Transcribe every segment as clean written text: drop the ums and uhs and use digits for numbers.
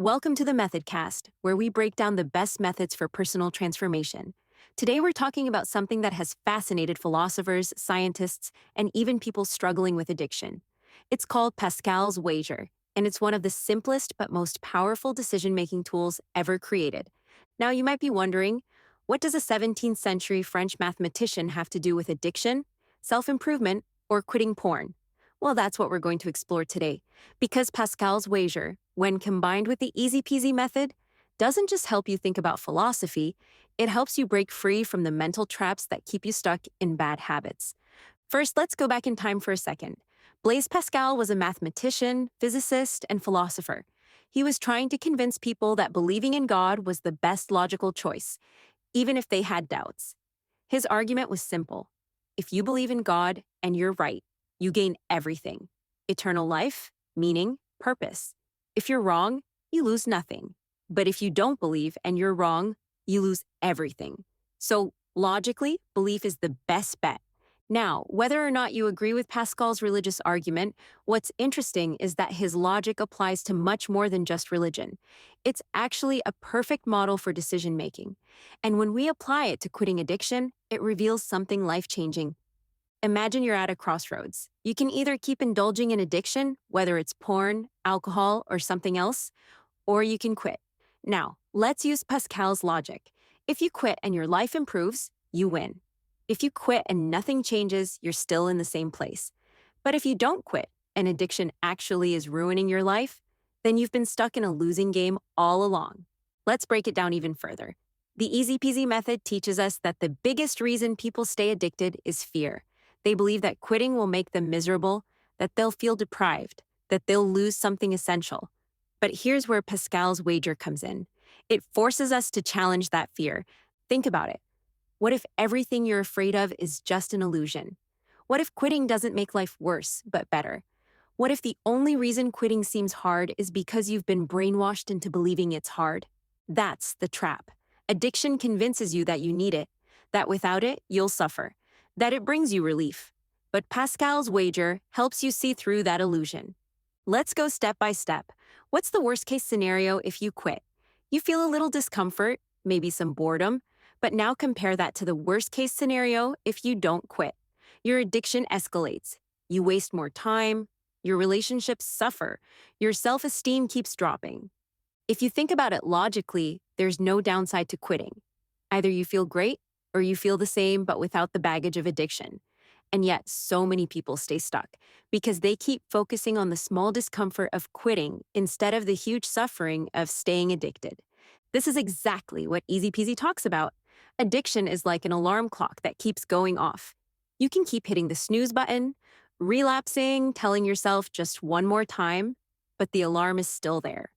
Welcome to the Methodcast, where we break down the best methods for personal transformation. Today, we're talking about something that has fascinated philosophers, scientists, and even people struggling with addiction. It's called Pascal's wager, and it's one of the simplest but most powerful decision making tools ever created. Now, you might be wondering, what does a 17th century French mathematician have to do with addiction, self improvement, or quitting porn? Well, that's what we're going to explore today. Because Pascal's wager, when combined with the easy peasy method, doesn't just help you think about philosophy, it helps you break free from the mental traps that keep you stuck in bad habits. First, let's go back in time for a second. Blaise Pascal was a mathematician, physicist, and philosopher. He was trying to convince people that believing in God was the best logical choice, even if they had doubts. His argument was simple. If you believe in God and you're right, you gain everything: eternal life, meaning, purpose. If you're wrong, you lose nothing. But if you don't believe and you're wrong, you lose everything. So, logically, belief is the best bet. Now, whether or not you agree with Pascal's religious argument, what's interesting is that his logic applies to much more than just religion. It's actually a perfect model for decision making. And when we apply it to quitting addiction, it reveals something life-changing. Imagine you're at a crossroads. You can either keep indulging in addiction, whether it's porn, alcohol, or something else, or you can quit. Now, let's use Pascal's logic. If you quit and your life improves, you win. If you quit and nothing changes, you're still in the same place. But if you don't quit and addiction actually is ruining your life, then you've been stuck in a losing game all along. Let's break it down even further. The easy peasy method teaches us that the biggest reason people stay addicted is fear. They believe that quitting will make them miserable, that they'll feel deprived, that they'll lose something essential. But here's where Pascal's wager comes in. It forces us to challenge that fear. Think about it. What if everything you're afraid of is just an illusion? What if quitting doesn't make life worse, but better? What if the only reason quitting seems hard is because you've been brainwashed into believing it's hard? That's the trap. Addiction convinces you that you need it, that without it, you'll suffer, that it brings you relief. But Pascal's wager helps you see through that illusion. Let's go step by step. What's the worst case scenario if you quit? You feel a little discomfort, maybe some boredom, but now compare that to the worst case scenario if you don't quit. Your addiction escalates. You waste more time. Your relationships suffer. Your self-esteem keeps dropping. If you think about it logically, there's no downside to quitting. Either you feel great or you feel the same but without the baggage of addiction. And yet, so many people stay stuck because they keep focusing on the small discomfort of quitting instead of the huge suffering of staying addicted. This is exactly what Easy Peasy talks about. Addiction is like an alarm clock that keeps going off. You can keep hitting the snooze button, relapsing, telling yourself just one more time, but the alarm is still there.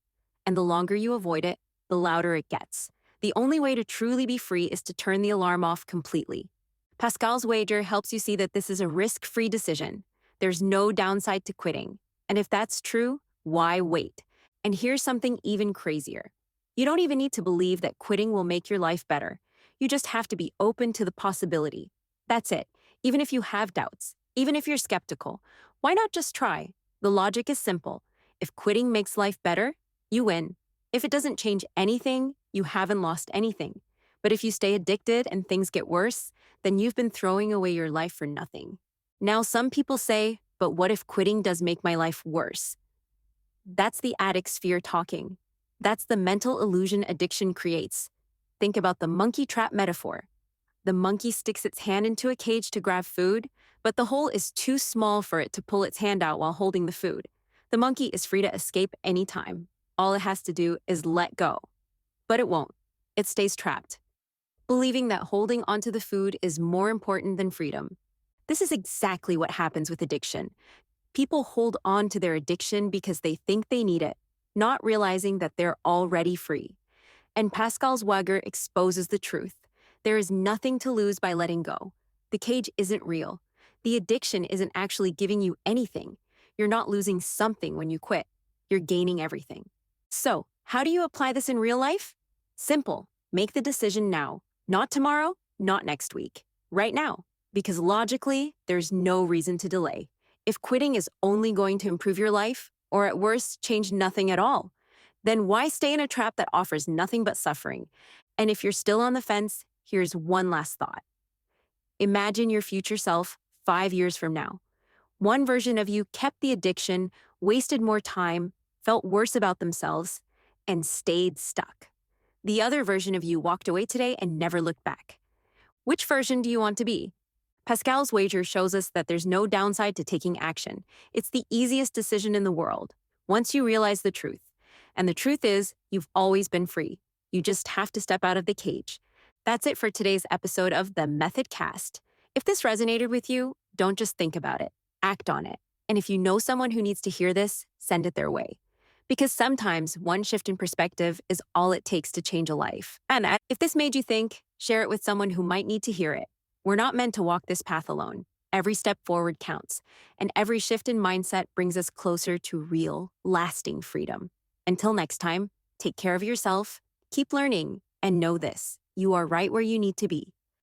And the longer you avoid it, the louder it gets. The only way to truly be free is to turn the alarm off completely. Pascal's wager helps you see that this is a risk-free decision. There's no downside to quitting. And if that's true, why wait? And here's something even crazier. You don't even need to believe that quitting will make your life better. You just have to be open to the possibility. That's it. Even if you have doubts, even if you're skeptical, why not just try? The logic is simple. If quitting makes life better, you win. If it doesn't change anything, you haven't lost anything. But if you stay addicted and things get worse, then you've been throwing away your life for nothing. Now, some people say, but what if quitting does make my life worse? That's the addict's fear talking. That's the mental illusion addiction creates. Think about the monkey trap metaphor. The monkey sticks its hand into a cage to grab food, but the hole is too small for it to pull its hand out while holding the food. The monkey is free to escape anytime. All it has to do is let go. But it won't. It stays trapped, believing that holding onto the food is more important than freedom. This is exactly what happens with addiction. People hold on to their addiction because they think they need it, not realizing that they're already free. And Pascal's wager exposes the truth. There is nothing to lose by letting go. The cage isn't real. The addiction isn't actually giving you anything. You're not losing something when you quit. You're gaining everything. So, how do you apply this in real life? Simple. Make the decision now. Not tomorrow, not next week. Right now. Because logically, there's no reason to delay. If quitting is only going to improve your life, or at worst, change nothing at all, then why stay in a trap that offers nothing but suffering? And if you're still on the fence, here's one last thought. Imagine your future self 5 years from now. One version of you kept the addiction, wasted more time, felt worse about themselves, and stayed stuck. The other version of you walked away today and never looked back. Which version do you want to be? Pascal's wager shows us that there's no downside to taking action. It's the easiest decision in the world, once you realize the truth. And the truth is, you've always been free. You just have to step out of the cage. That's it for today's episode of the Methodcast. If this resonated with you, don't just think about it, act on it. And if you know someone who needs to hear this, send it their way. Because sometimes one shift in perspective is all it takes to change a life. And if this made you think, share it with someone who might need to hear it. We're not meant to walk this path alone. Every step forward counts, and every shift in mindset brings us closer to real, lasting freedom. Until next time, take care of yourself, keep learning, and know this: you are right where you need to be.